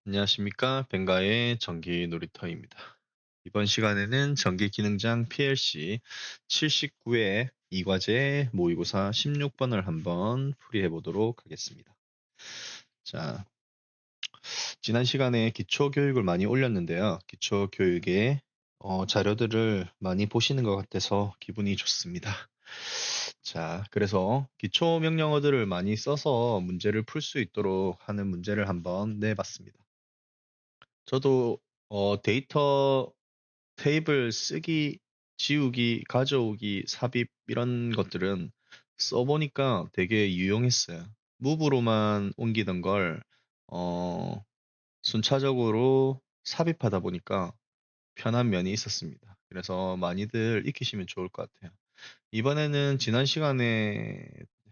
안녕하십니까. 벤가의 전기 놀이터입니다. 이번 시간에는 전기 기능장 PLC 79회 2과제 모의고사 16번을 한번 풀이해 보도록 하겠습니다. 자, 지난 시간에 기초 교육을 많이 올렸는데요. 기초 교육의 자료들을 많이 보시는 것 같아서 기분이 좋습니다. 자, 그래서 기초 명령어들을 많이 써서 문제를 풀 수 있도록 하는 문제를 한번 내봤습니다. 저도 데이터 테이블 쓰기, 지우기, 가져오기, 삽입 이런 것들은 써보니까 되게 유용했어요. 무브로만 옮기던 걸 어, 순차적으로 삽입하다 보니까 편한 면이 있었습니다. 그래서 많이들 익히시면 좋을 것 같아요. 이번에는 지난 시간에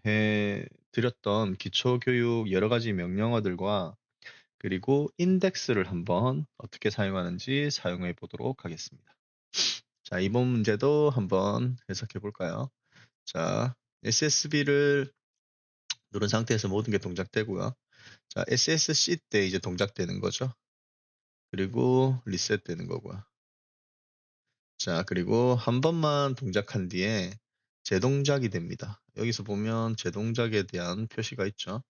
해 드렸던 기초교육 여러 가지 명령어들과 그리고 인덱스를 한번 어떻게 사용하는지 사용해 보도록 하겠습니다. 자, 이번 문제도 한번 해석해 볼까요? 자, SSB를 누른 상태에서 모든 게 동작되고요. 자, SSC 때 이제 동작되는 거죠. 그리고 리셋 되는 거고요. 자, 그리고 한 번만 동작한 뒤에 재동작이 됩니다. 여기서 보면 재동작에 대한 표시가 있죠.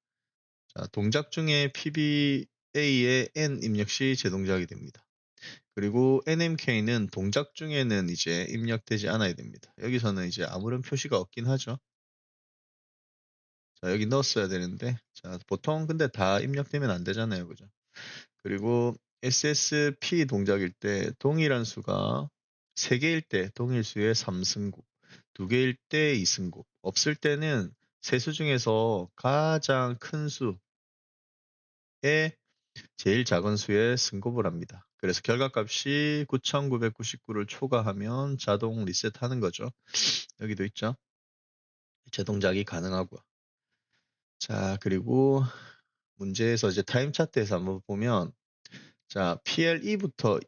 자, 동작 중에 PBA의 N 입력 시 재동작이 됩니다. 그리고 NMK는 동작 중에는 이제 입력되지 않아야 됩니다. 여기서는 이제 아무런 표시가 없긴 하죠. 자, 여기 넣었어야 되는데, 자, 보통 근데 다 입력되면 안 되잖아요. 그죠? 그리고 SSP 동작일 때 동일한 수가 3개일 때 동일 수의 3승곱, 2개일 때 2승곱, 없을 때는 세 수 중에서 가장 큰 수의 제일 작은 수에 승곱을 합니다. 그래서 결과값이 9999를 초과하면 자동 리셋하는 거죠. 여기도 있죠. 재동작이 가능하고요. 자, 그리고 문제에서 이제 타임 차트에서 한번 보면 자, PLE부터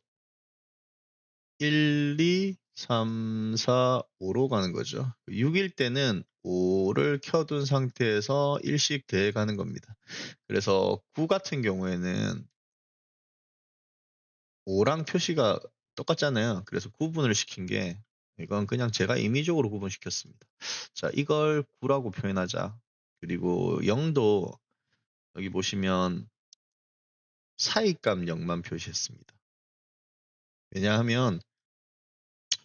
1, 2, 3, 4, 5로 가는 거죠. 6일 때는 5를 켜둔 상태에서 1씩 더해가는 겁니다. 그래서 9 같은 경우에는 5랑 표시가 똑같잖아요. 그래서 구분을 시킨 게 이건 그냥 제가 임의적으로 구분시켰습니다. 자, 이걸 9라고 표현하자. 그리고 0도 여기 보시면 사이값 0만 표시했습니다.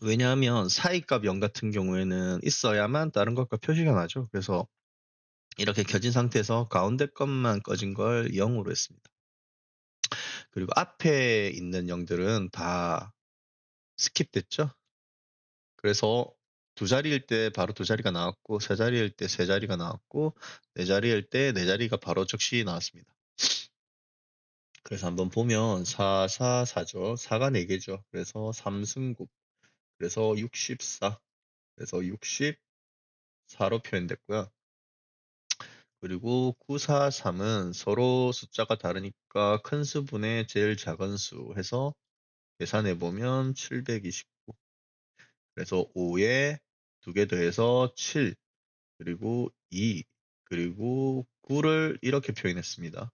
왜냐하면 사이값 0 같은 경우에는 있어야만 다른 것과 표시가 나죠. 그래서 이렇게 켜진 상태에서 가운데 것만 꺼진 걸 0으로 했습니다. 그리고 앞에 있는 0들은 다 스킵됐죠. 그래서 두 자리일 때 바로 두 자리가 나왔고, 세 자리일 때 세 자리가 나왔고, 네 자리일 때 네 자리가 바로 즉시 나왔습니다. 그래서 한번 보면 4, 4, 4죠. 4가 4개죠. 그래서 3승곱. 그래서 64. 그래서 64로 표현됐고요. 그리고 9, 4, 3은 서로 숫자가 다르니까 큰 수분의 제일 작은 수 해서 계산해보면 729. 그래서 5에 2개 더해서 7. 그리고 2, 그리고 9를 이렇게 표현했습니다.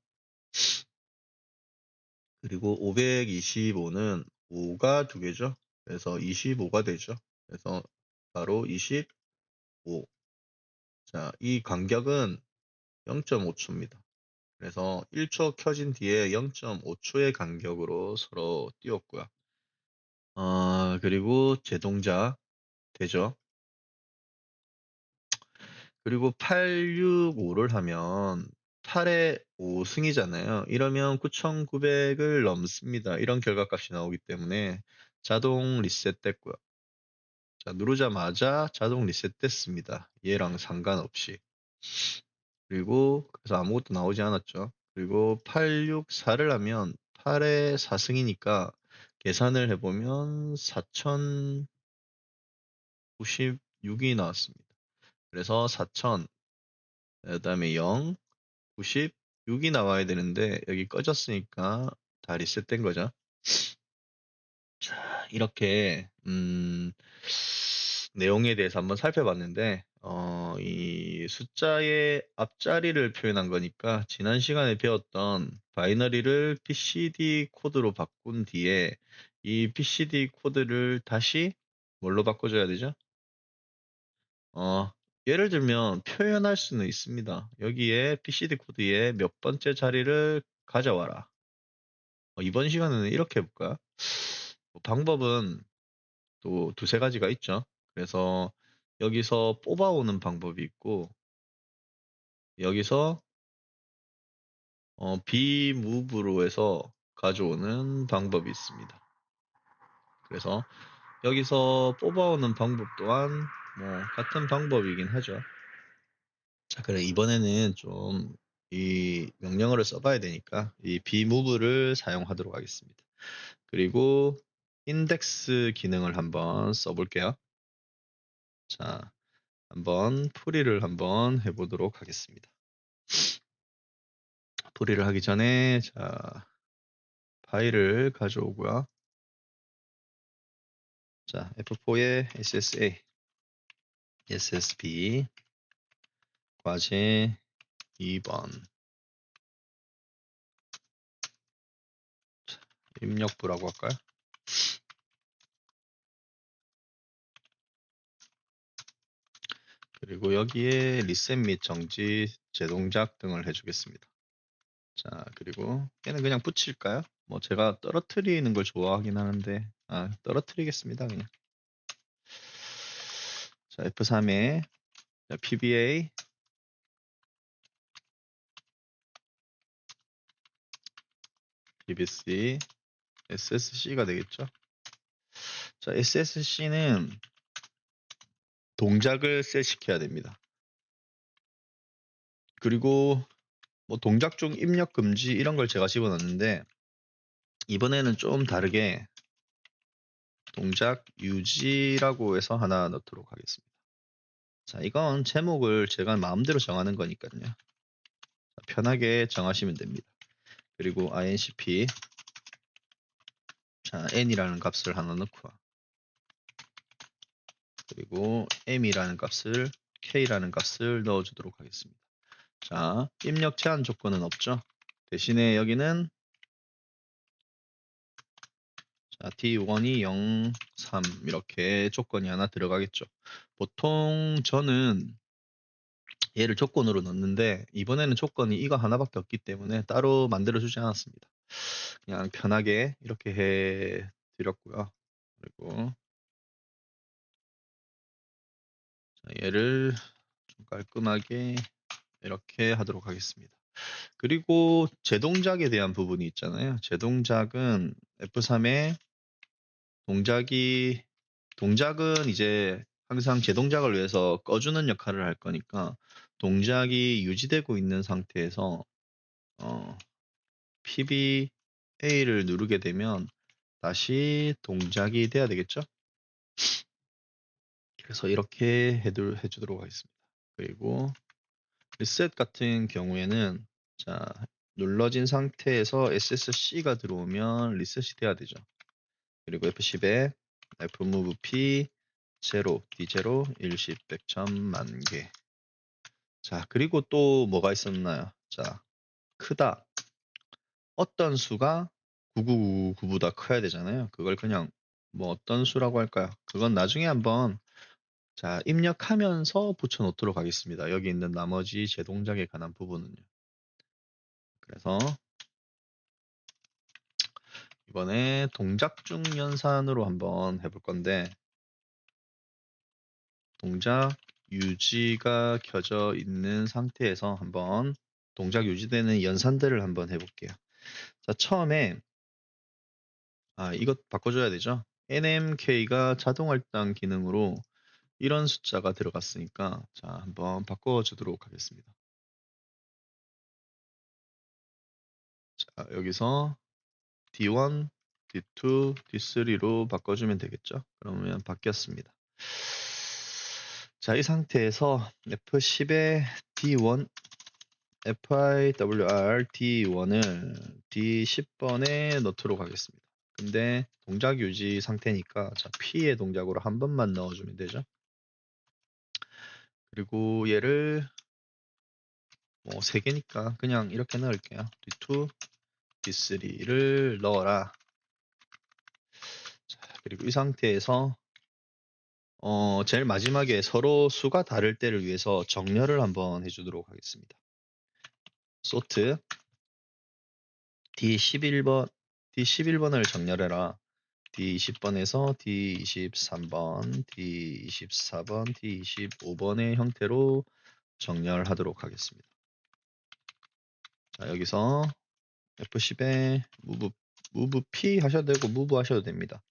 그리고 525는 5가 2개죠. 그래서 25가 되죠. 그래서 바로 25. 자, 이 간격은 0.5초입니다. 그래서 1초 켜진 뒤에 0.5초의 간격으로 서로 띄웠고요. 그리고 재동작 되죠. 그리고 865를 하면 8의 5승이잖아요. 이러면 9,900을 넘습니다. 이런 결과값이 나오기 때문에 자동 리셋됐고요. 자, 누르자마자 자동 리셋됐습니다. 얘랑 상관없이. 그리고 그래서 아무것도 나오지 않았죠. 그리고 864를 하면 8의 4승이니까 계산을 해보면 4096이 나왔습니다. 그래서 4000, 그 다음에 0, 96이 나와야 되는데 여기 꺼졌으니까 다 리셋된 거죠. 자, 이렇게 내용에 대해서 한번 살펴봤는데 이 숫자의 앞자리를 표현한 거니까 지난 시간에 배웠던 바이너리를 BCD 코드로 바꾼 뒤에 이 BCD 코드를 다시 뭘로 바꿔줘야 되죠? 어, 예를 들면 표현할 수는 있습니다. 여기에 BCD 코드에 몇 번째 자리를 가져와라. 이번 시간에는 이렇게 해볼까요? 방법은 또 두세 가지가 있죠. 그래서 여기서 뽑아오는 방법이 있고, 여기서 bmove로 해서 가져오는 방법이 있습니다. 그래서 여기서 뽑아오는 방법 또한 뭐 같은 방법이긴 하죠. 자, 그래 이번에는 좀 이 명령어를 써봐야 되니까 이 bmove를 사용하도록 하겠습니다. 그리고 인덱스 기능을 한번 써볼게요. 자, 한번 풀이를 한번 해보도록 하겠습니다. 풀이를 하기 전에 자 파일을 가져오고요. 자, F4에 SSA, SSB, 과제 2번, 입력부라고 할까요? 그리고 여기에 리셋 및 정지, 재동작 등을 해주겠습니다. 자, 그리고 얘는 그냥 붙일까요? 뭐 제가 떨어뜨리는 걸 좋아하긴 하는데, 떨어뜨리겠습니다, 그냥. 자, F3에 PBA, BBC, SSC가 되겠죠? 자, SSC는 동작을 셋시켜야 됩니다. 그리고 뭐 동작 중 입력 금지 이런 걸 제가 집어넣었는데 이번에는 좀 다르게 동작 유지라고 해서 하나 넣도록 하겠습니다. 자, 이건 제목을 제가 마음대로 정하는 거니까요. 자, 편하게 정하시면 됩니다. 그리고 incp 자, n이라는 값을 하나 넣고 그리고 m이라는 값을 k라는 값을 넣어주도록 하겠습니다. 자, 입력 제한 조건은 없죠. 대신에 여기는 자, D1이 0, 3 이렇게 조건이 하나 들어가겠죠. 보통 저는 얘를 조건으로 넣는데 이번에는 조건이 이거 하나밖에 없기 때문에 따로 만들어주지 않았습니다. 그냥 편하게 이렇게 해 드렸고요. 그리고 얘를 좀 깔끔하게 이렇게 하도록 하겠습니다. 그리고 제동작에 대한 부분이 있잖아요. 제동작은 F3에 동작은 이제 항상 제동작을 위해서 꺼주는 역할을 할 거니까 동작이 유지되고 있는 상태에서 PBA를 누르게 되면 다시 동작이 돼야 되겠죠? 그래서 이렇게 해주도록 하겠습니다. 그리고 리셋 같은 경우에는 자 눌러진 상태에서 SSC가 들어오면 리셋이 돼야 되죠. 그리고 F10에 Fmove P 0, D0, 110, 100점, 만개. 자, 그리고 또 뭐가 있었나요? 자, 크다. 어떤 수가 9999보다 커야 되잖아요. 그걸 그냥 뭐 어떤 수라고 할까요? 그건 나중에 한번 자, 입력하면서 붙여놓도록 하겠습니다. 여기 있는 나머지 제 동작에 관한 부분은요. 그래서 이번에 동작 중 연산으로 한번 해볼 건데 동작 유지가 켜져 있는 상태에서 한번 동작 유지되는 연산들을 한번 해볼게요. 자, 처음에 이것 바꿔줘야 되죠. NMK가 자동 할당 기능으로 이런 숫자가 들어갔으니까 자, 한번 바꿔주도록 하겠습니다. 자, 여기서 D1, D2, D3로 바꿔주면 되겠죠. 그러면 바뀌었습니다. 자, 이 상태에서 F10에 D1, FIWR D1을 D10번에 넣도록 하겠습니다. 근데 동작 유지 상태니까 자, P의 동작으로 한 번만 넣어주면 되죠. 그리고 얘를 뭐 3개니까 그냥 이렇게 넣을게요. D2, D3를 넣어라. 자, 그리고 이 상태에서 제일 마지막에 서로 수가 다를 때를 위해서 정렬을 한번 해주도록 하겠습니다. 소트 D11번을 정렬해라. D20번에서 D23번, D24번, D25번의 형태로 정렬하도록 하겠습니다. 자, 여기서 F10에 move P 하셔도 되고 move 하셔도 됩니다.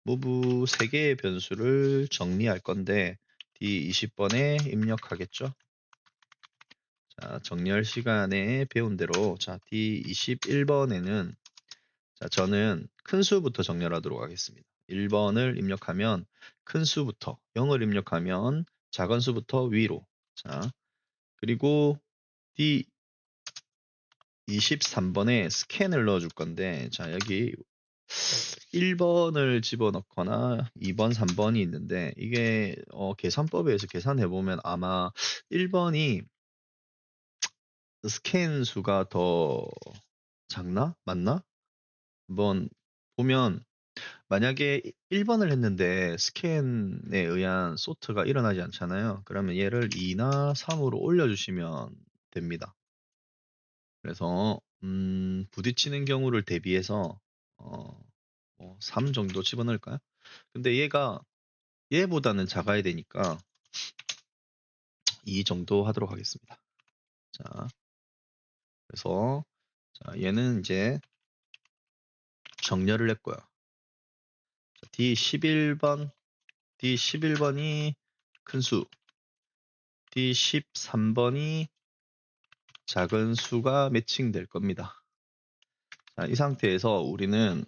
move 3개의 변수를 정리할 건데 D20번에 입력하겠죠. 자, 정렬 시간에 배운 대로 자, D21번에는 자, 저는 큰 수부터 정렬하도록 하겠습니다. 1번을 입력하면 큰 수부터, 0을 입력하면 작은 수부터 위로. 자, 그리고 D23번에 스캔을 넣어줄 건데, 자, 여기 1번을 집어넣거나 2번, 3번이 있는데, 이게 계산법에 서 계산해보면 아마 1번이 스캔 수가 더 작나? 맞나? 한번 보면 만약에 1번을 했는데 스캔에 의한 소트가 일어나지 않잖아요. 그러면 얘를 2나 3으로 올려주시면 됩니다. 그래서 부딪히는 경우를 대비해서 3 정도 집어넣을까요? 근데 얘보다는 작아야 되니까 2 정도 하도록 하겠습니다. 자, 그래서 자, 얘는 이제 정렬을 했고요. D11번이 큰 수, D13번이 작은 수가 매칭될 겁니다. 자, 이 상태에서 우리는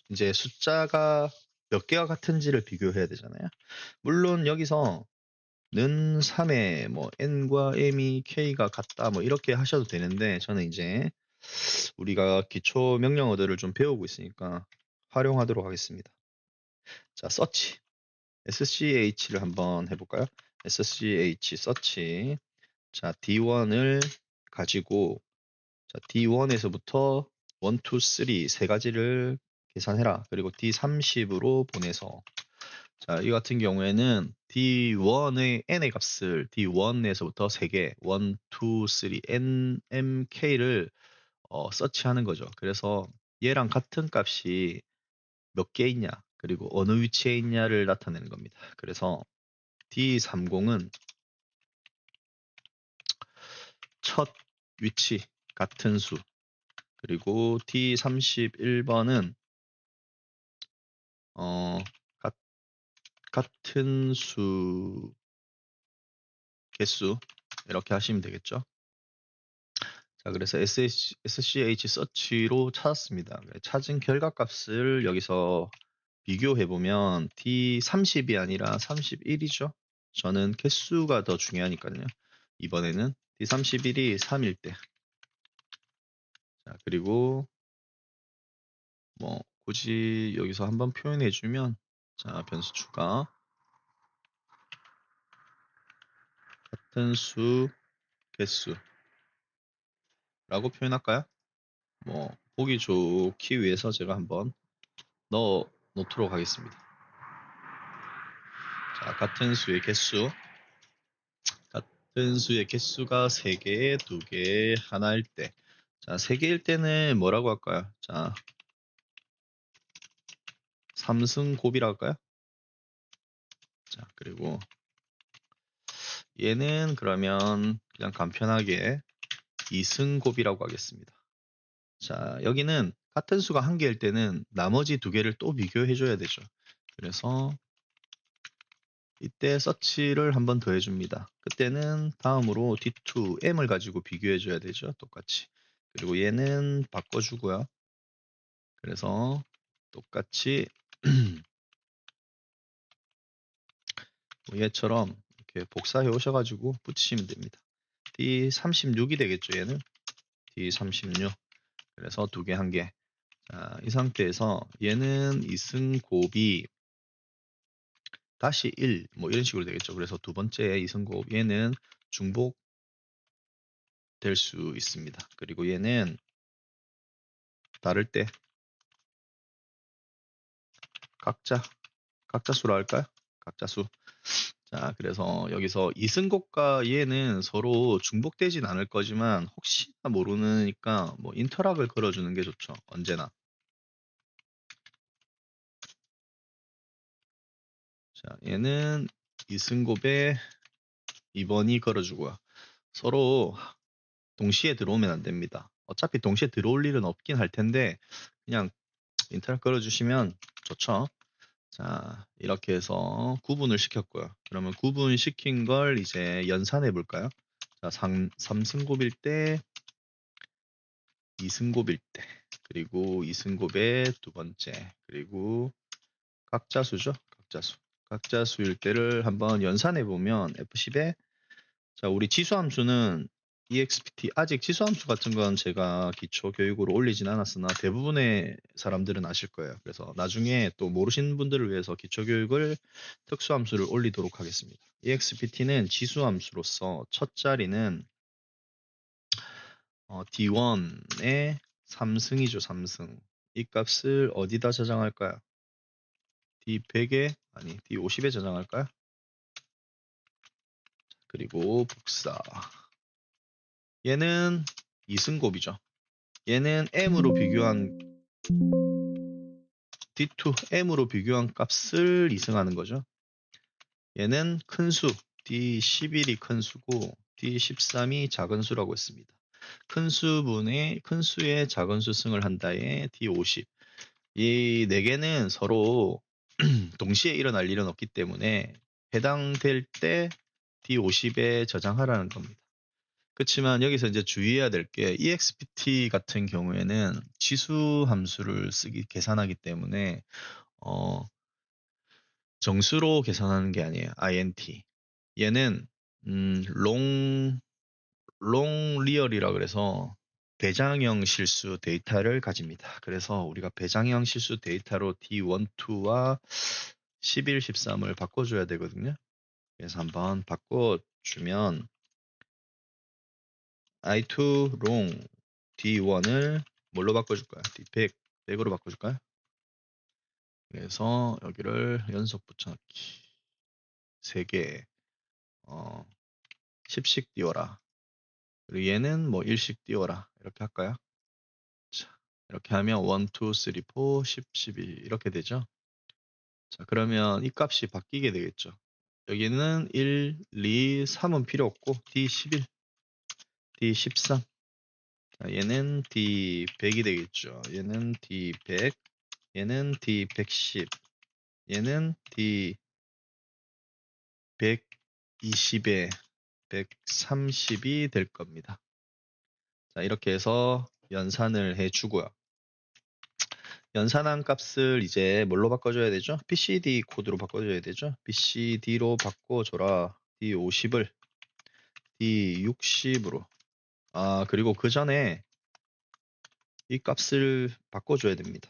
이제 숫자가 몇 개가 같은지를 비교해야 되잖아요. 물론 여기서 는 3에 뭐 n과 m이 k가 같다 뭐 이렇게 하셔도 되는데 저는 이제 우리가 기초 명령어들을 좀 배우고 있으니까 활용하도록 하겠습니다. 자, search SCH를 한번 해볼까요? SCH search. 자, D1을 가지고 자, D1에서부터 1, 2, 3 세 가지를 계산해라. 그리고 D30으로 보내서 자, 이 같은 경우에는 D1의 n의 값을 D1에서부터 3개 1, 2, 3 n, m, k를 서치하는 거죠. 그래서 얘랑 같은 값이 몇 개 있냐 그리고 어느 위치에 있냐를 나타내는 겁니다. 그래서 D30은 첫 위치 같은 수 그리고 D31번은 같은 수 개수 이렇게 하시면 되겠죠. 자, 그래서 SCH 서치로 찾았습니다. 찾은 결과값을 여기서 비교해보면 D30이 아니라 31이죠. 저는 개수가 더 중요하니까요. 이번에는 D31이 3일 때. 자, 그리고 뭐 굳이 여기서 한번 표현해주면 자, 변수 추가 같은 수 개수라고 표현할까요? 뭐 보기 좋기 위해서 제가 한번 넣어 놓도록 하겠습니다. 자, 같은 수의 개수가 3개, 2개, 하나일 때. 자, 3개일 때는 뭐라고 할까요? 자, 3승 곱이라고 할까요? 자, 그리고 얘는 그러면 그냥 간편하게 2승 곱이라고 하겠습니다. 자, 여기는 같은 수가 1개일 때는 나머지 2개를 또 비교해 줘야 되죠. 그래서 이때 서치를 한번 더 해줍니다. 그때는 다음으로 D2, M을 가지고 비교해 줘야 되죠. 똑같이. 그리고 얘는 바꿔주고요. 그래서 똑같이 뭐 얘처럼 이렇게 복사해 오셔가지고 붙이시면 됩니다. D36이 되겠죠. 얘는 D36. 그래서 2개, 1개. 자, 이 상태에서 얘는 이승곱이 다시 1, 뭐 이런 식으로 되겠죠. 그래서 두 번째 이승곱 얘는 중복 될 수 있습니다. 그리고 얘는 다를 때 각자수로 할까요? 각자수. 자, 그래서 여기서 이승곱과 얘는 서로 중복되진 않을 거지만 혹시나 모르니까 뭐 인터락을 걸어주는 게 좋죠. 언제나. 자, 얘는 이승곱에 2번이 걸어주고요. 서로 동시에 들어오면 안 됩니다. 어차피 동시에 들어올 일은 없긴 할 텐데 그냥 인터넷 걸어주시면 좋죠. 자, 이렇게 해서 구분을 시켰고요. 그러면 구분시킨 걸 이제 연산해 볼까요? 자, 3승곱일 때, 2승곱일 때, 그리고 2승곱의 두 번째, 그리고 각자수죠? 각자수. 각자수일 때를 한번 연산해 보면 F10에 자, 우리 지수함수는 EXPT, 아직 지수함수 같은 건 제가 기초 교육으로 올리진 않았으나 대부분의 사람들은 아실 거예요. 그래서 나중에 또 모르시는 분들을 위해서 기초 교육을 특수함수를 올리도록 하겠습니다. EXPT는 지수함수로서 첫 자리는 D1의 3승이죠, 3승. 이 값을 어디다 저장할까요? D100에, 아니, D50에 저장할까요? 그리고 복사. 얘는 2승곱이죠. 얘는 m으로 비교한 D2 m으로 비교한 값을 이승하는 거죠. 얘는 큰 수, D11이 큰 수고 D13이 작은 수라고 했습니다. 큰 수분의 큰 수의 작은 수 승을 한다에 D50. 이 네 개는 서로 동시에 일어날 일은 없기 때문에 해당될 때 D50에 저장하라는 겁니다. 그렇지만 여기서 이제 주의해야 될 게 EXPT 같은 경우에는 지수 함수를 계산하기 때문에 어, 정수로 계산하는 게 아니에요. int. 얘는 long real이라 그래서 배장형 실수 데이터를 가집니다. 그래서 우리가 배장형 실수 데이터로 D12와 11, 13을 바꿔줘야 되거든요. 그래서 한번 바꿔주면 I2 long D1을 뭘로 바꿔줄까요? D100, 100으로 바꿔줄까요? 그래서 여기를 연속 붙여넣기 3개 10씩 띄워라. 그리고 얘는 뭐 1씩 띄워라. 이렇게 할까요? 자, 이렇게 하면 1, 2, 3, 4, 10, 12 이렇게 되죠. 자, 그러면 이 값이 바뀌게 되겠죠. 여기는 1, 2, 3은 필요 없고 D11, D13. 자, 얘는 D100이 되겠죠. 얘는 D100, 얘는 D110, 얘는 D120에 130이 될 겁니다. 자, 이렇게 해서 연산을 해주고요. 연산한 값을 이제 뭘로 바꿔줘야 되죠? BCD 코드로 바꿔줘야 되죠? BCD로 바꿔줘라. D50을 D60으로. 아, 그리고 그 전에 이 값을 바꿔줘야 됩니다.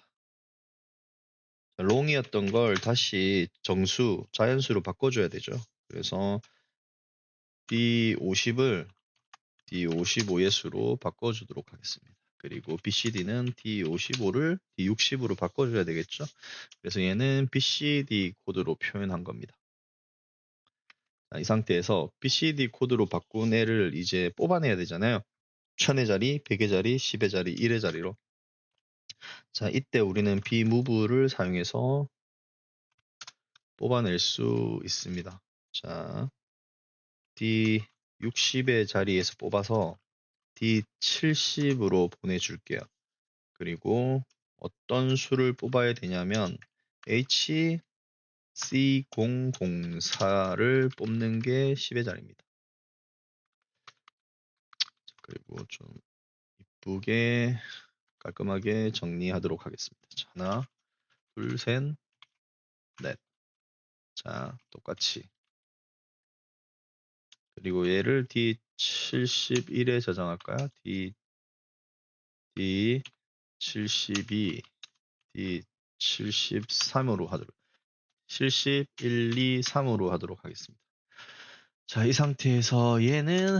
롱이었던 걸 다시 정수, 자연수로 바꿔줘야 되죠. 그래서 D50을 D55의 수로 바꿔주도록 하겠습니다. 그리고 BCD는 D55를 D60으로 바꿔줘야 되겠죠. 그래서 얘는 BCD 코드로 표현한 겁니다. 자, 이 상태에서 BCD 코드로 바꾼 애를 이제 뽑아내야 되잖아요. 1000의 자리, 100의 자리, 10의 자리, 1의 자리로. 자, 이때 우리는 bmove를 사용해서 뽑아낼 수 있습니다. 자, D60의 자리에서 뽑아서 D70으로 보내줄게요. 그리고 어떤 수를 뽑아야 되냐면 HC004를 뽑는 게 10의 자리입니다. 그리고 좀 이쁘게 깔끔하게 정리하도록 하겠습니다. 자, 하나, 둘, 셋, 넷. 자, 똑같이. 그리고 얘를 D71에 저장할까요? D72, D73으로 하도록. 70, 1, 2, 3으로 하도록 하겠습니다. 자, 이 상태에서 얘는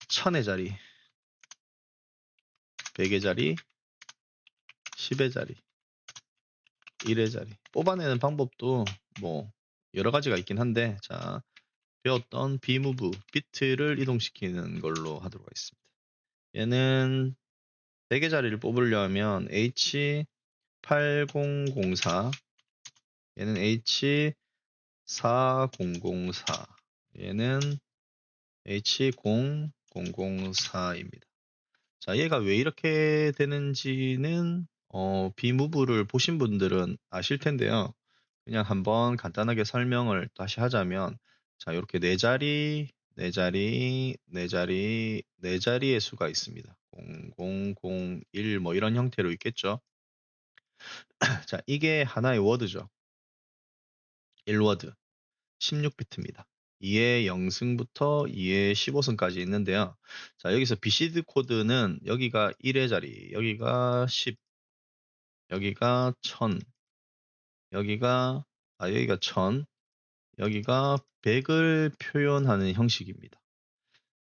1000의 자리, 100의 자리, 10의 자리, 1의 자리. 뽑아내는 방법도 뭐 여러 가지가 있긴 한데, 자, 배웠던 bmove, 비트를 이동시키는 걸로 하도록 하겠습니다. 얘는 100의 자리를 뽑으려면 H8004, 얘는 H4004, 얘는 H0004입니다. 자, 얘가 왜 이렇게 되는지는 bmove를 보신 분들은 아실 텐데요. 그냥 한번 간단하게 설명을 다시 하자면, 자, 이렇게 네 자리, 네 자리, 네 자리, 네 자리의 수가 있습니다. 0001 뭐 이런 형태로 있겠죠. 자, 이게 하나의 워드죠. 1워드, 16비트입니다. 2의 0승부터 2의 15승까지 있는데요. 자, 여기서 BCD 코드는 여기가 1의 자리, 여기가 10, 여기가 1000, 여기가 1000, 여기가 100을 표현하는 형식입니다.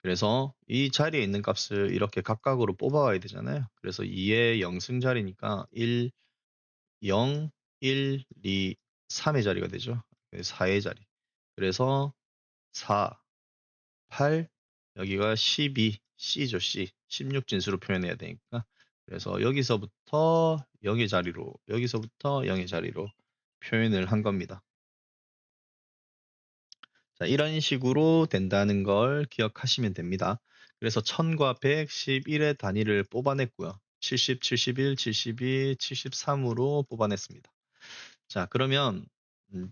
그래서 이 자리에 있는 값을 이렇게 각각으로 뽑아와야 되잖아요. 그래서 2의 0승 자리니까 1, 0, 1, 2, 3의 자리가 되죠. 4의 자리. 그래서 4, 8, 여기가 12, C죠, C. 16진수로 표현해야 되니까. 그래서 여기서부터 0의 자리로, 여기서부터 0의 자리로 표현을 한 겁니다. 자, 이런 식으로 된다는 걸 기억하시면 됩니다. 그래서 1000과 100, 11의 단위를 뽑아냈고요. 70, 71, 72, 73으로 뽑아냈습니다. 자, 그러면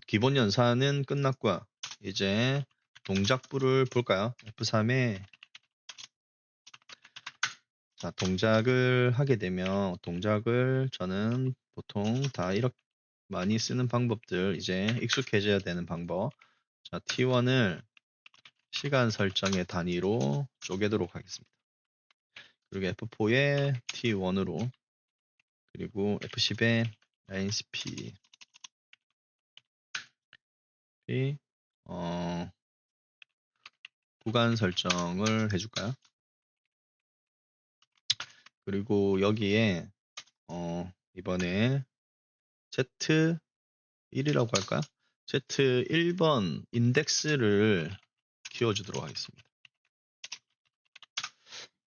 기본 연산은 끝났고요. 이제 동작부를 볼까요? F3에 자, 동작을 하게 되면 동작을 저는 보통 다 이렇게 많이 쓰는 방법들 이제 익숙해져야 되는 방법. 자, T1을 시간 설정의 단위로 쪼개도록 하겠습니다. 그리고 F4에 T1으로, 그리고 F10에 INCP, 구간 설정을 해줄까요? 그리고 여기에 이번에 Z1이라고 할까요? Z1번 인덱스를 키워주도록 하겠습니다.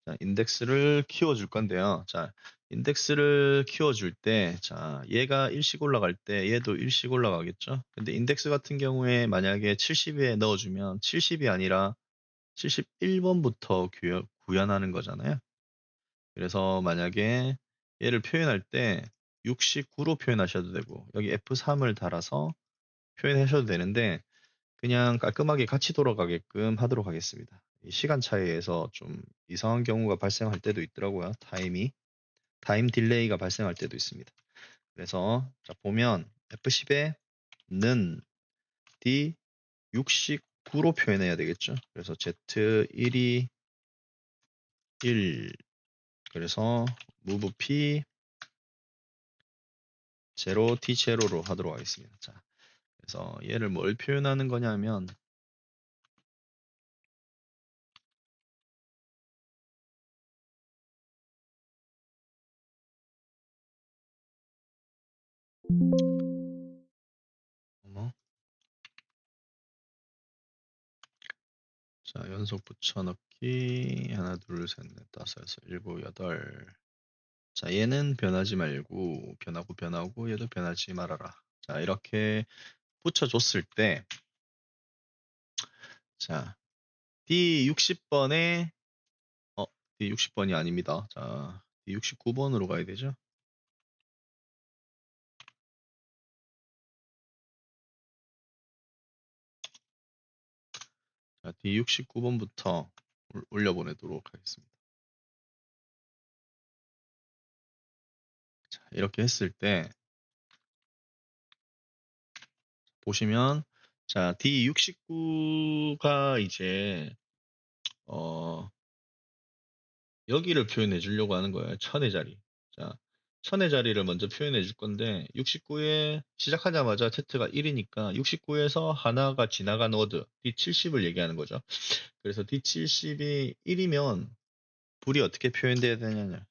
자, 인덱스를 키워줄 건데요. 자, 인덱스를 키워줄 때, 자, 얘가 1씩 올라갈 때 얘도 1씩 올라가겠죠? 근데 인덱스 같은 경우에 만약에 70에 넣어주면 70이 아니라 71번부터 구현하는 거잖아요. 그래서 만약에 얘를 표현할 때 69로 표현하셔도 되고, 여기 F3을 달아서 표현하셔도 되는데, 그냥 깔끔하게 같이 돌아가게끔 하도록 하겠습니다. 이 시간 차이에서 좀 이상한 경우가 발생할 때도 있더라고요. 타임 딜레이가 발생할 때도 있습니다. 그래서 자, 보면 F10에 는 D69로 표현해야 되겠죠. 그래서 Z1이 1, 그래서 move P 0 T0로 하도록 하겠습니다. 자, 그래서 얘를 뭘 표현하는 거냐면 자, 연속 붙여넣기 하나, 둘, 셋, 넷, 다섯, 여섯, 일곱, 여덟. 자, 얘는 변하지 말고 변하고 얘도 변하지 말아라. 자, 이렇게 붙여줬을 때, 자, D60번에 D60번이 아닙니다. 자, D69번으로 가야 되죠. 자, D69번부터 올려보내도록 하겠습니다. 자, 이렇게 했을 때 보시면 자, D69가 이제 여기를 표현해 주려고 하는 거예요. 1000의 자리. 자, 천의 자리를 먼저 표현해 줄 건데 69에 시작하자마자 Z가 1이니까 69에서 하나가 지나간 워드 D70을 얘기하는 거죠. 그래서 D70이 1이면 불이 어떻게 표현돼야 되냐냐.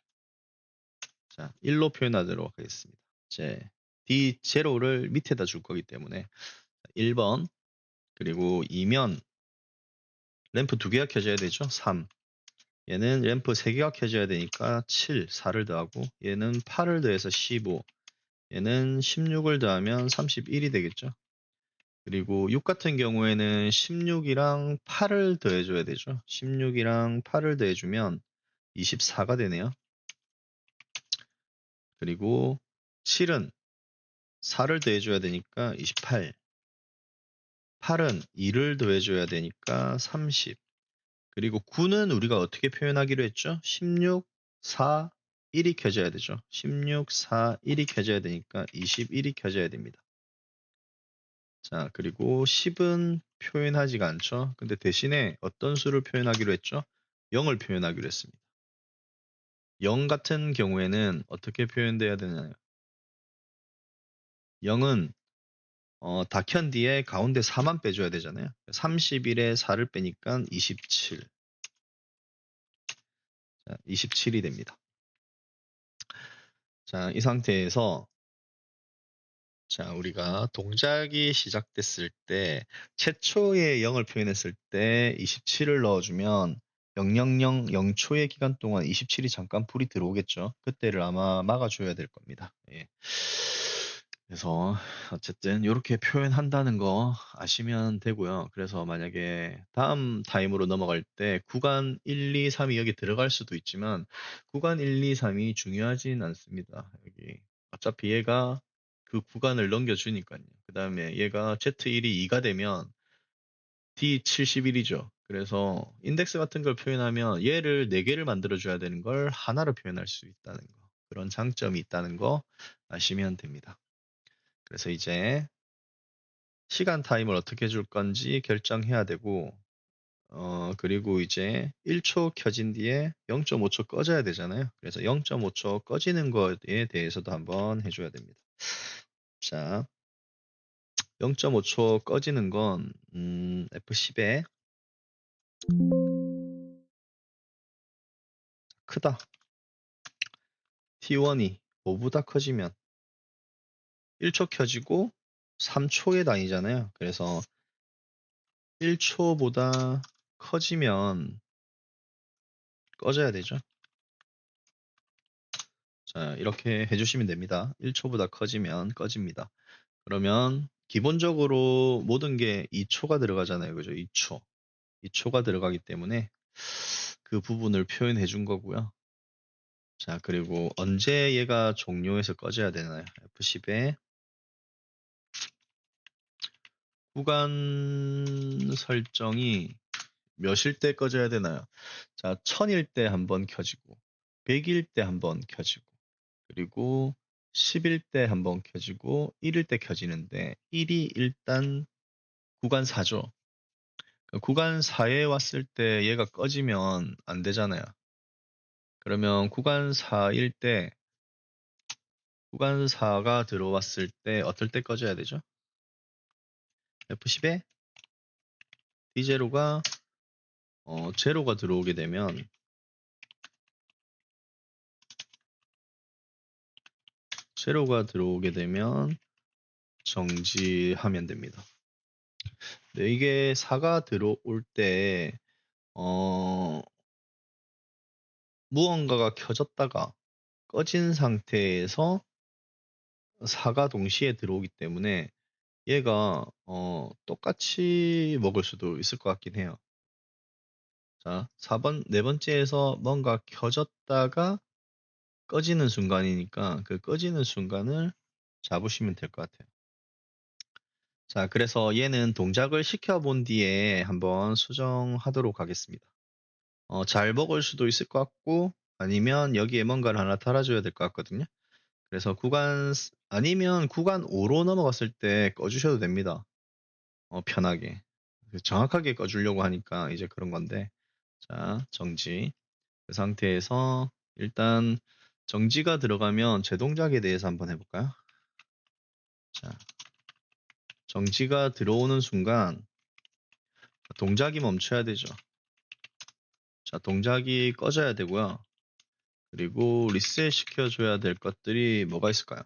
자, 1로 표현하도록 하겠습니다. 이제 D0를 밑에다 줄 거기 때문에 1번 그리고 2면 램프 2개가 켜져야 되죠. 3. 얘는 램프 3개가 켜져야 되니까 7, 4를 더하고 얘는 8을 더해서 15. 얘는 16을 더하면 31이 되겠죠. 그리고 6 같은 경우에는 16이랑 8을 더해줘야 되죠. 16이랑 8을 더해주면 24가 되네요. 그리고 7은 4를 더해줘야 되니까 28. 8은 2를 더해줘야 되니까 30. 그리고 9는 우리가 어떻게 표현하기로 했죠? 16, 4, 1이 켜져야 되죠. 16, 4, 1이 켜져야 되니까 21이 켜져야 됩니다. 자, 그리고 10은 표현하지가 않죠. 근데 대신에 어떤 수를 표현하기로 했죠? 0을 표현하기로 했습니다. 0 같은 경우에는 어떻게 표현돼야 되나요? 0은 다 켠 뒤에 가운데 4만 빼줘야 되잖아요. 31에 4를 빼니까 27. 자, 27이 됩니다. 자, 이 상태에서 자, 우리가 동작이 시작됐을 때 최초의 0을 표현했을 때 27을 넣어주면 000 0초의 기간 동안 27이 잠깐 불이 들어오겠죠. 그때를 아마 막아줘야 될 겁니다. 예. 그래서 어쨌든 이렇게 표현한다는 거 아시면 되고요. 그래서 만약에 다음 타임으로 넘어갈 때 구간 1, 2, 3이 여기 들어갈 수도 있지만 구간 1, 2, 3이 중요하진 않습니다. 여기 어차피 얘가 그 구간을 넘겨주니까요. 그 다음에 얘가 Z1이 2가 되면 D71이죠. 그래서 인덱스 같은 걸 표현하면 얘를 4개를 만들어줘야 되는 걸 하나로 표현할 수 있다는 거. 그런 장점이 있다는 거 아시면 됩니다. 그래서 이제 시간 타임을 어떻게 줄 건지 결정해야 되고, 그리고 이제 1초 켜진 뒤에 0.5초 꺼져야 되잖아요. 그래서 0.5초 꺼지는 것에 대해서도 한번 해줘야 됩니다. 자, 0.5초 꺼지는 건 F10에 크다. T1이 5보다 커지면 1초 켜지고 3초에 다니잖아요. 그래서 1초보다 커지면 꺼져야 되죠. 자, 이렇게 해주시면 됩니다. 1초보다 커지면 꺼집니다. 그러면 기본적으로 모든 게 2초가 들어가잖아요. 그죠? 2초. 2초가 들어가기 때문에 그 부분을 표현해 준 거고요. 자, 그리고 언제 얘가 종료해서 꺼져야 되나요? F10에 구간 설정이 몇일 때 꺼져야 되나요? 자, 1000일 때 한번 켜지고, 100일 때 한번 켜지고, 그리고 10일 때 한번 켜지고, 1일 때 켜지는데, 1이 일단 구간 4죠. 구간 4에 왔을 때 얘가 꺼지면 안 되잖아요. 그러면 구간 4일 때, 구간 4가 들어왔을 때 어떨 때 꺼져야 되죠? F10에 D0가 제로가 들어오게 되면 제로가 들어오게 되면 정지하면 됩니다. 네, 이게 4가 들어올 때 무언가가 켜졌다가 꺼진 상태에서 4가 동시에 들어오기 때문에 얘가 똑같이 먹을 수도 있을 것 같긴 해요. 자, 4번, 네 번째에서 뭔가 켜졌다가 꺼지는 순간이니까 그 꺼지는 순간을 잡으시면 될 것 같아요. 자, 그래서 얘는 동작을 시켜본 뒤에 한번 수정하도록 하겠습니다. 잘 먹을 수도 있을 것 같고, 아니면 여기에 뭔가를 하나 달아줘야 될 것 같거든요. 그래서 아니면 구간 5로 넘어갔을 때 꺼주셔도 됩니다. 편하게. 정확하게 꺼주려고 하니까 이제 그런 건데. 자, 정지. 그 상태에서 일단 정지가 들어가면 제동작에 대해서 한번 해볼까요? 자, 정지가 들어오는 순간 동작이 멈춰야 되죠. 자, 동작이 꺼져야 되고요. 그리고 리셋 시켜줘야 될 것들이 뭐가 있을까요?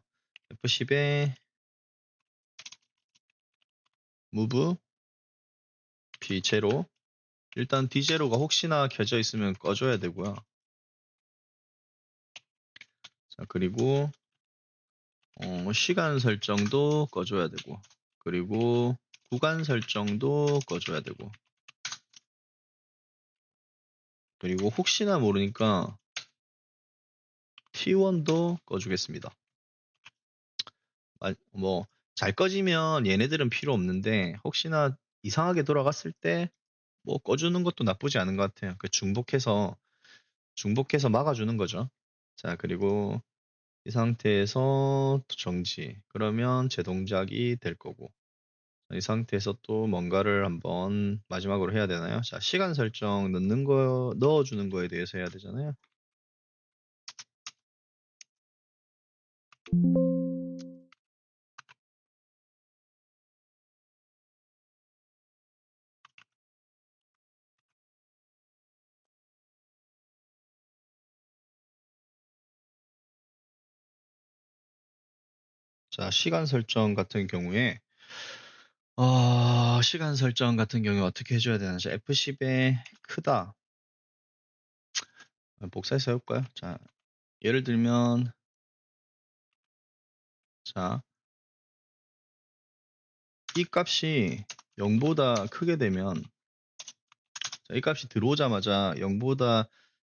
F10에 move B0. 일단 D0가 혹시나 켜져 있으면 꺼줘야 되고요. 자, 그리고 시간 설정도 꺼줘야 되고, 그리고 구간 설정도 꺼줘야 되고, 그리고 혹시나 모르니까 T1도 꺼주겠습니다. 뭐 잘 꺼지면 얘네들은 필요 없는데 혹시나 이상하게 돌아갔을 때 뭐 꺼주는 것도 나쁘지 않은 것 같아요. 그 중복해서 막아주는 거죠. 자, 그리고 이 상태에서 또 정지. 그러면 제동작이 될 거고. 이 상태에서 또 뭔가를 한번 마지막으로 해야 되나요? 자, 시간 설정 넣어주는 거에 대해서 해야 되잖아요. 자, 시간 설정 같은 경우에 어떻게 해줘야 되나? 자, F10에 크다. 복사해서 해볼까요? 자, 예를 들면, 자, 이 값이 0보다 크게 되면, 자, 이 값이 들어오자마자 0보다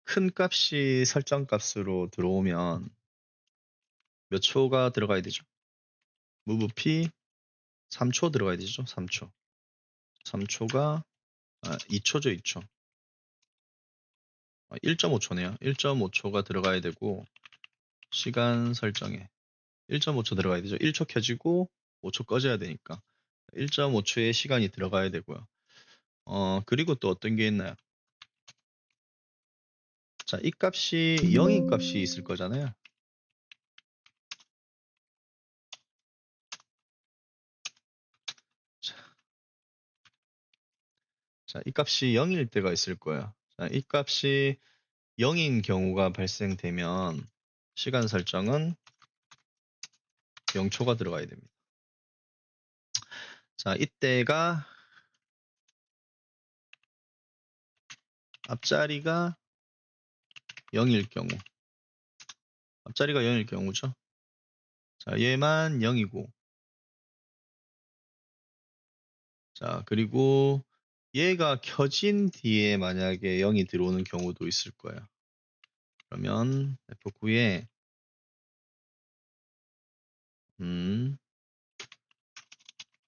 큰 값이 설정 값으로 들어오면 몇 초가 들어가야 되죠? move p 3초 들어가야 되죠? 3초. 3초가 2초죠, 2초. 1.5초네요. 1.5초가 들어가야 되고, 시간 설정에 1.5초 들어가야 되죠. 1초 켜지고 5초 꺼져야 되니까 1.5초의 시간이 들어가야 되고요. 그리고 또 어떤 게 있나요? 자, 이 값이 0인 값이 있을 거잖아요. 자, 이 값이 0일 때가 있을 거예요. 자, 이 값이 0인 경우가 발생되면 시간 설정은 0초가 들어가야 됩니다. 자, 이때가 앞자리가 0일 경우. 앞자리가 0일 경우죠. 자, 얘만 0이고. 자, 그리고 얘가 켜진 뒤에 만약에 0이 들어오는 경우도 있을 거예요. 그러면 F9에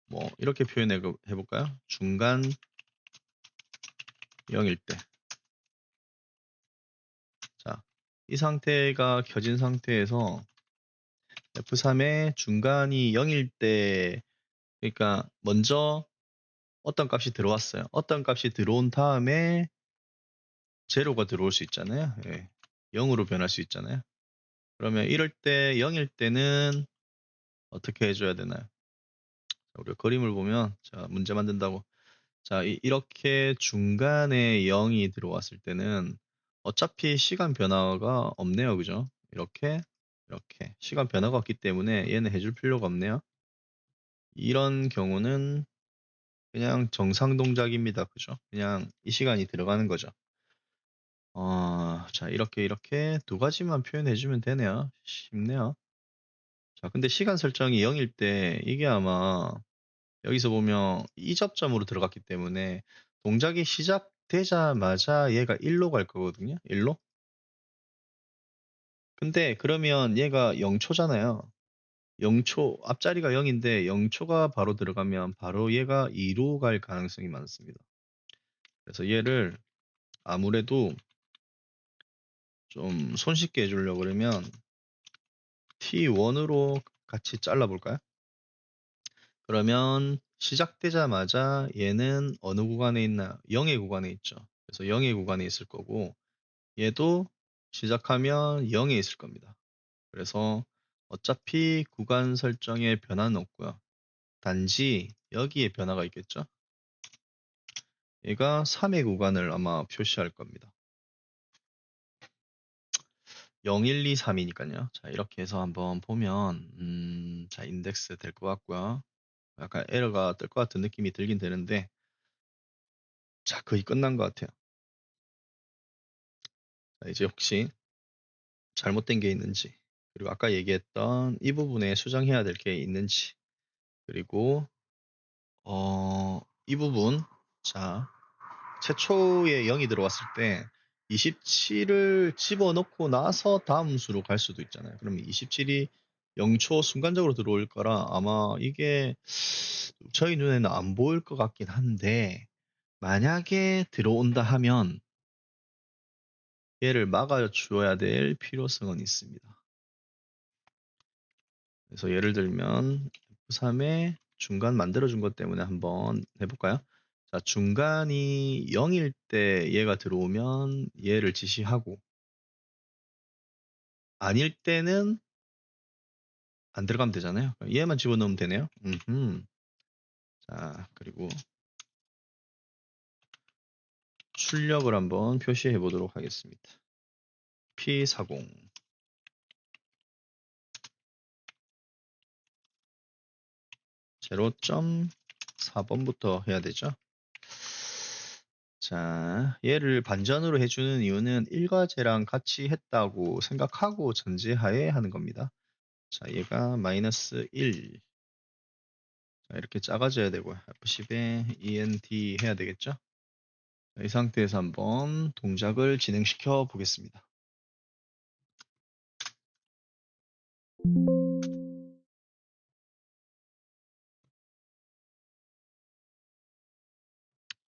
뭐 이렇게 표현해 볼까요? 중간 0일 때. 자, 이 상태가 켜진 상태에서 F3에 중간이 0일 때, 그러니까 먼저 어떤 값이 들어왔어요. 어떤 값이 들어온 다음에 제로가 들어올 수 있잖아요. 예. 0으로 변할 수 있잖아요. 그러면 이럴 때 0일 때는 어떻게 해줘야 되나요? 자, 우리가 그림을 보면, 자, 문제 만든다고. 자, 이렇게 중간에 0이 들어왔을 때는 어차피 시간 변화가 없네요. 그죠? 이렇게 시간 변화가 없기 때문에 얘는 해줄 필요가 없네요. 이런 경우는 그냥 정상 동작입니다. 그죠? 그냥 이 시간이 들어가는 거죠. 자, 이렇게 두 가지만 표현해주면 되네요. 쉽네요. 자, 근데 시간 설정이 0일 때 이게 아마 여기서 보면 이 접점으로 들어갔기 때문에 동작이 시작되자마자 얘가 1로 갈 거거든요. 1로. 근데 그러면 얘가 0초잖아요. 0초, 앞자리가 0인데 0초가 바로 들어가면 바로 얘가 2로 갈 가능성이 많습니다. 그래서 얘를 아무래도 좀 손쉽게 해주려고 그러면 T1으로 같이 잘라볼까요? 그러면 시작되자마자 얘는 어느 구간에 있나요? 0의 구간에 있죠. 그래서 0의 구간에 있을 거고 얘도 시작하면 0에 있을 겁니다. 그래서 어차피 구간 설정에 변화는 없고요. 단지 여기에 변화가 있겠죠? 얘가 3의 구간을 아마 표시할 겁니다. 0, 1, 2, 3이니까요. 자, 이렇게 해서 한번 보면, 자, 인덱스 될 것 같고요. 약간 에러가 뜰 것 같은 느낌이 들긴 되는데, 자, 거의 끝난 것 같아요. 자, 이제 혹시 잘못된 게 있는지, 그리고 아까 얘기했던 이 부분에 수정해야 될 게 있는지, 그리고, 이 부분, 자, 최초에 0이 들어왔을 때 27을 집어넣고 나서 다음 수로 갈 수도 있잖아요. 그러면 27이 0초 순간적으로 들어올 거라 아마 이게 저희 눈에는 안 보일 것 같긴 한데 만약에 들어온다 하면 얘를 막아줘야 될 필요성은 있습니다. 그래서 예를 들면 F3에 중간 만들어준 것 때문에 한번 해볼까요? 자, 중간이 0일 때 얘가 들어오면 얘를 지시하고 아닐 때는 안 들어가면 되잖아요. 얘만 집어넣으면 되네요. 자, 그리고 출력을 한번 표시해 보도록 하겠습니다. P40 0.4번부터 해야 되죠. 자, 얘를 반전으로 해주는 이유는 일과제랑 같이 했다고 생각하고 전제하에 하는 겁니다. 자, 얘가 마이너스 1. 자, 이렇게 작아져야 되고요. F10에 END 해야 되겠죠? 자, 이 상태에서 한번 동작을 진행시켜 보겠습니다.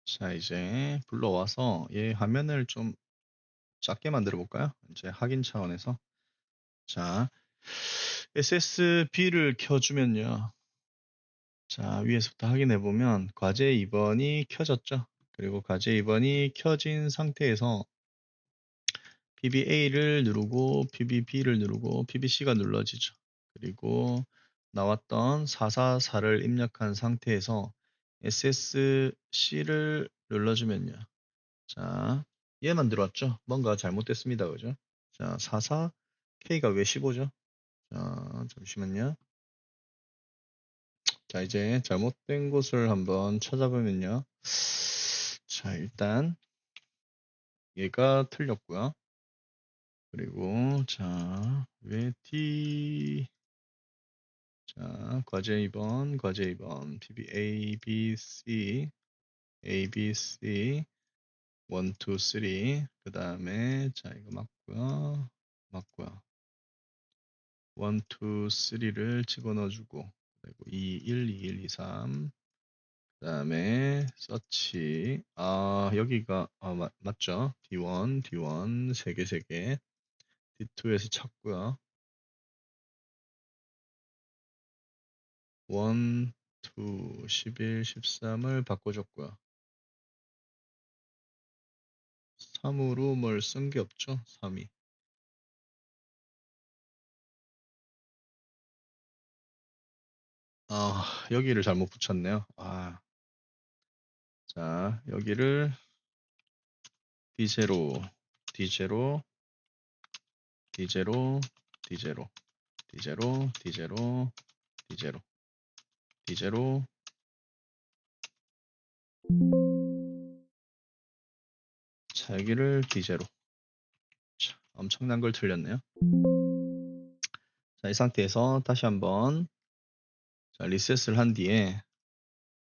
자, 이제 불러와서 얘 화면을 좀 작게 만들어 볼까요? 이제 확인 차원에서. 자, SSB를 켜주면요. 자, 위에서부터 확인해 보면 과제 2번이 켜졌죠. 그리고 과제 2번이 켜진 상태에서 PBA를 누르고 PBB를 누르고 PBC가 눌러지죠. 그리고 나왔던 444를 입력한 상태에서 SSC를 눌러주면요. 자, 얘만 들어왔죠? 뭔가 잘못됐습니다. 그죠? 자, 44K가 왜 15죠? 자, 잠시만요. 자, 이제 잘못된 곳을 한번 찾아보면요. 자, 일단 얘가 틀렸고요. 그리고 자, 왜 자, 과제 2번 PB A, B, C, A, B, C 1, 2, 3. 그 다음에 자, 이거 맞고요. 맞고요. 1, 2, 3를 집어넣어주고 그리고 2, 1, 2, 1, 2, 3. 그 다음에 서치. 여기가 맞죠? D1, D1 3개 D2에서 찾고요. 1, 2, 11, 13을 바꿔줬고요. 3으로 뭘 쓴 게 없죠? 3이. 여기를 잘못 붙였네요. 자, 여기를 D0, D0, D0, D0, D0, D0, D0, D0. 자, 여기를 D0. 자, 엄청난 걸 틀렸네요. 자, 이 상태에서 다시 한번 자, 리셋을 한 뒤에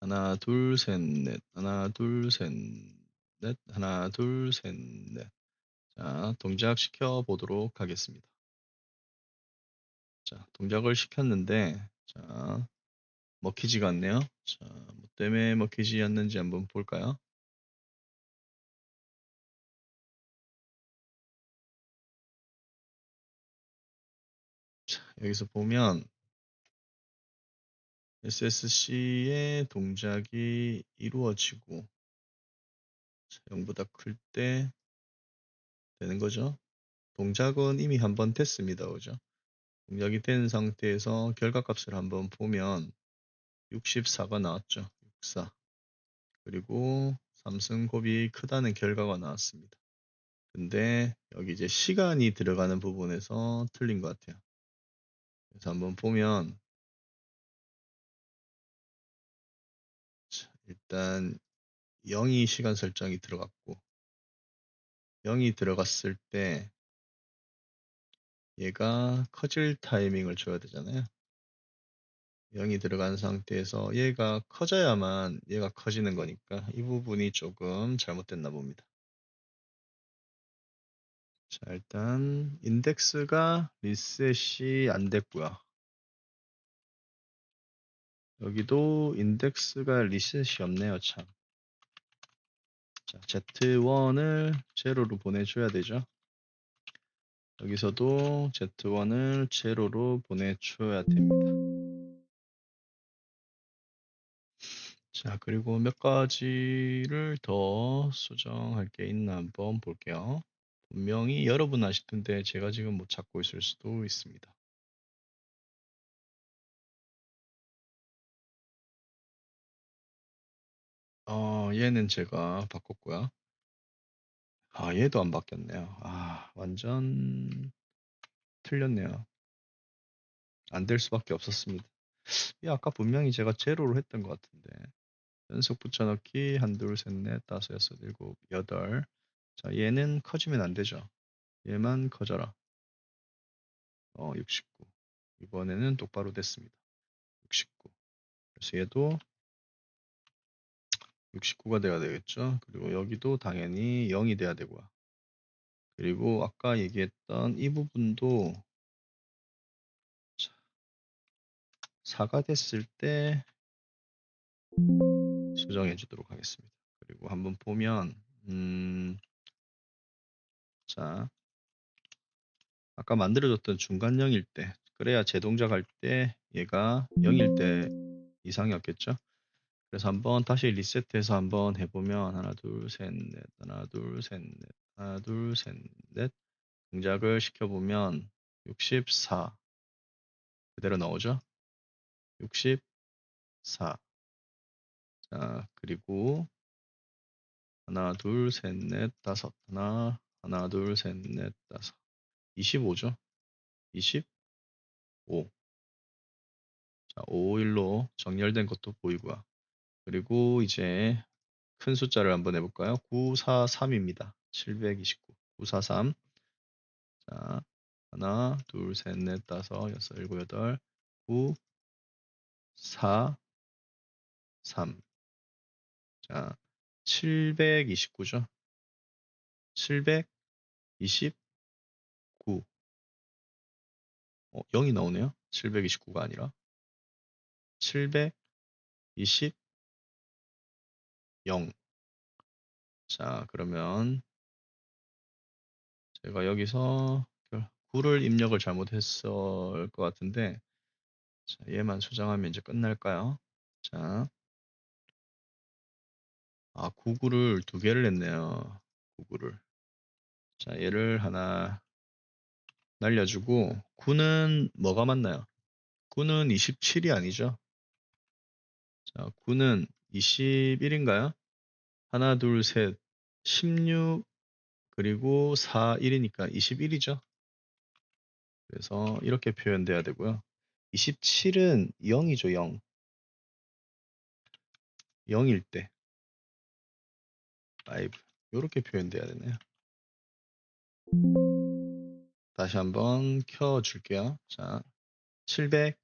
하나, 둘, 셋, 넷, 하나, 둘, 셋, 넷, 하나, 둘, 셋, 넷. 자, 동작 시켜 보도록 하겠습니다. 자, 동작을 시켰는데, 자, 먹히지가 않네요. 자, 뭐 때문에 먹히지 않는지 한번 볼까요? 자, 여기서 보면 SSC의 동작이 이루어지고 0보다 클 때 되는 거죠. 동작은 이미 한번 됐습니다. 그죠? 동작이 된 상태에서 결과값을 한번 보면 64가 나왔죠. 64. 그리고 삼승 곱이 크다는 결과가 나왔습니다. 근데 여기 이제 시간이 들어가는 부분에서 틀린 것 같아요. 그래서 한번 보면 일단 0이 시간 설정이 들어갔고 0이 들어갔을 때 얘가 커질 타이밍을 줘야 되잖아요. 0이 들어간 상태에서 얘가 커져야만 얘가 커지는 거니까 이 부분이 조금 잘못됐나 봅니다. 자, 일단 인덱스가 리셋이 안 됐고요. 여기도 인덱스가 리셋이 없네요, 참. 자, Z1을 제로로 보내줘야 되죠. 여기서도 Z1을 제로로 보내줘야 됩니다. 자, 그리고 몇 가지를 더 수정할 게 있나 한번 볼게요. 분명히 여러분 아실 텐데 제가 지금 못 찾고 있을 수도 있습니다. 얘는 제가 바꿨고요. 얘도 안 바뀌었네요. 완전 틀렸네요. 안 될 수밖에 없었습니다. 아까 분명히 제가 제로로 했던 것 같은데. 연속 붙여넣기, 한, 둘, 셋, 넷, 다섯, 여섯, 일곱, 여덟. 자, 얘는 커지면 안 되죠. 얘만 커져라. 69. 이번에는 똑바로 됐습니다. 69. 그래서 얘도 69가 돼야 되겠죠. 그리고 여기도 당연히 0이 돼야 되고요. 그리고 아까 얘기했던 이 부분도 4가 됐을 때 수정해 주도록 하겠습니다. 그리고 한번 보면 자, 아까 만들어줬던 중간 0일 때 그래야 재동작할 때 얘가 0일 때 이상이었겠죠. 그래서 한번 다시 리셋해서 한번 해보면 하나 둘 셋 넷 하나 둘 셋 넷 하나 둘 셋 넷 동작을 시켜보면 64 그대로 나오죠. 64. 자, 그리고 하나 둘 셋 넷 다섯 하나 둘 셋 넷 다섯 25죠. 25. 자, 5일로 정렬된 것도 보이고요. 그리고 이제 큰 숫자를 한번 해볼까요? 943입니다. 729. 943. 자, 하나, 둘, 셋, 넷, 다섯, 여섯, 일곱, 여덟, 9, 4, 3. 자, 729죠? 729. 0이 나오네요. 729가 아니라. 720, 0. 자, 그러면 제가 여기서 9를 입력을 잘못했을 것 같은데, 자, 얘만 수정하면 이제 끝날까요? 자, 99를 두 개를 냈네요. 99를. 자, 얘를 하나 날려주고, 9는 뭐가 맞나요? 9는 27이 아니죠? 자, 9는 21인가요? 하나, 둘, 셋, 16, 그리고 4, 1이니까 21이죠? 그래서 이렇게 표현돼야 되고요. 27은 0이죠, 0. 0일 때. 5. 이렇게 표현돼야 되네요. 다시 한번 켜줄게요. 자, 729.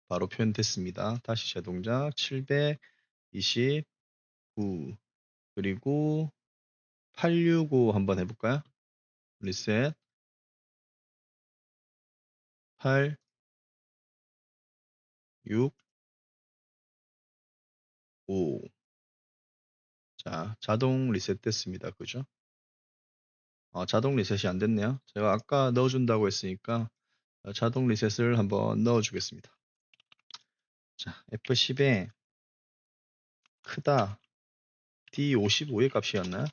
바로 표현됐습니다. 다시 재동작 729. 그리고 865 한번 해볼까요? 리셋 8, 6, 5. 자, 자동 리셋 됐습니다. 그죠? 자동 리셋이 안 됐네요. 제가 아까 넣어준다고 했으니까 자동 리셋을 한번 넣어주겠습니다. 자, F10에 크다 D55의 값이었나요?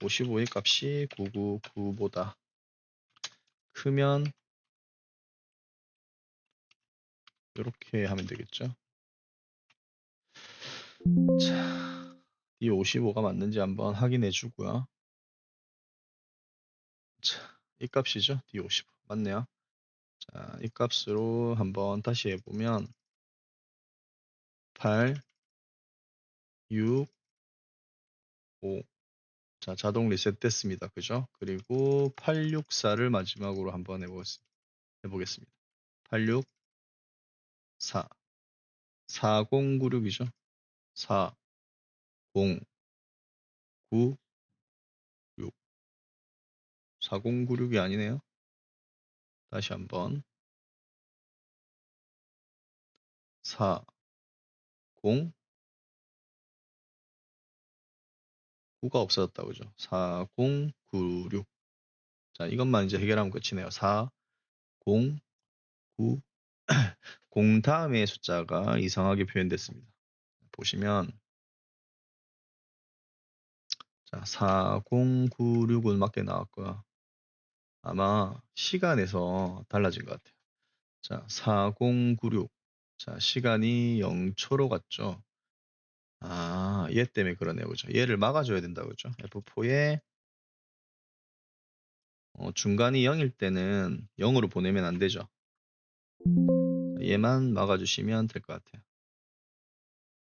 55의 값이 999보다 크면 이렇게 하면 되겠죠. 자, 이 55가 맞는지 한번 확인해 주고요. 자, 이 값이죠. D55 맞네요. 자, 이 값으로 한번 다시 해보면 8, 6, 5. 자, 자동 리셋 됐습니다. 그죠? 그리고 864를 마지막으로 한번 해보겠습니다. 86, 4, 4096이죠. 4, 0, 9, 6. 4096이 아니네요. 다시 한번 4, 0, 9가 없어졌다. 그죠? 4, 0, 9, 6. 자, 이것만 이제 해결하면 끝이네요. 4, 0, 9, 0 다음에 숫자가 이상하게 표현됐습니다. 보시면 자, 4096은 맞게 나왔고요. 아마 시간에서 달라진 것 같아요. 자, 4096. 자, 시간이 0초로 갔죠. 아, 얘 때문에 그러네요. 그죠? 얘를 막아줘야 된다. 그죠? F4에 중간이 0일 때는 0으로 보내면 안 되죠. 얘만 막아주시면 될 것 같아요.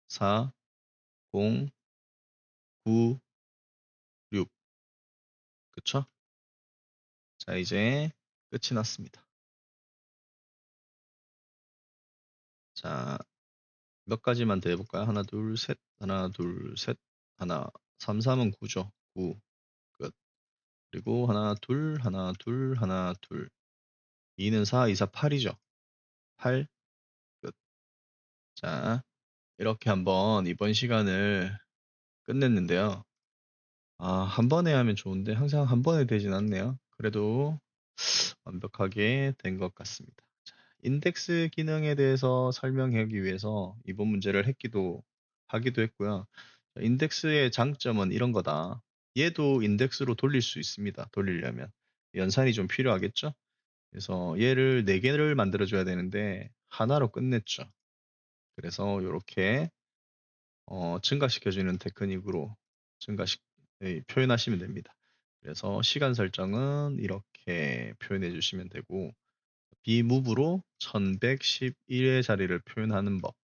4, 0, 9, 6. 그쵸? 자, 이제 끝이 났습니다. 자, 몇 가지만 더 해볼까요? 하나, 둘, 셋, 하나, 둘, 셋, 하나, 3, 3은 9죠. 9, 끝. 그리고 하나, 둘, 하나, 둘, 하나, 둘. 2는 4, 2, 4, 8이죠. 8, 끝. 자, 이렇게 한번 이번 시간을 끝냈는데요. 아, 한 번에 하면 좋은데 항상 한 번에 되진 않네요. 그래도 완벽하게 된 것 같습니다. 자, 인덱스 기능에 대해서 설명하기 위해서 이번 문제를 하기도 했고요. 인덱스의 장점은 이런 거다. 얘도 인덱스로 돌릴 수 있습니다. 돌리려면. 연산이 좀 필요하겠죠? 그래서 얘를 4개를 만들어줘야 되는데 하나로 끝냈죠. 그래서 이렇게 증가시켜주는 테크닉으로 표현하시면 됩니다. 그래서 시간 설정은 이렇게 표현해 주시면 되고 bmove로 1111의 자리를 표현하는 법,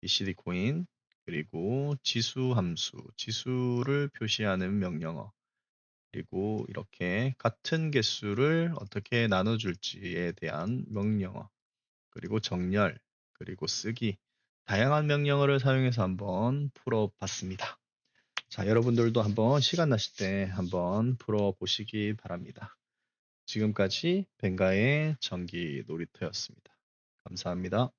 BCD 코인, 그리고 지수 함수, 지수를 표시하는 명령어, 그리고 이렇게 같은 개수를 어떻게 나눠줄지에 대한 명령어, 그리고 정렬, 그리고 쓰기, 다양한 명령어를 사용해서 한번 풀어봤습니다. 자, 여러분들도 한번 시간 나실 때 한번 풀어보시기 바랍니다. 지금까지 벵가의 전기 놀이터였습니다. 감사합니다.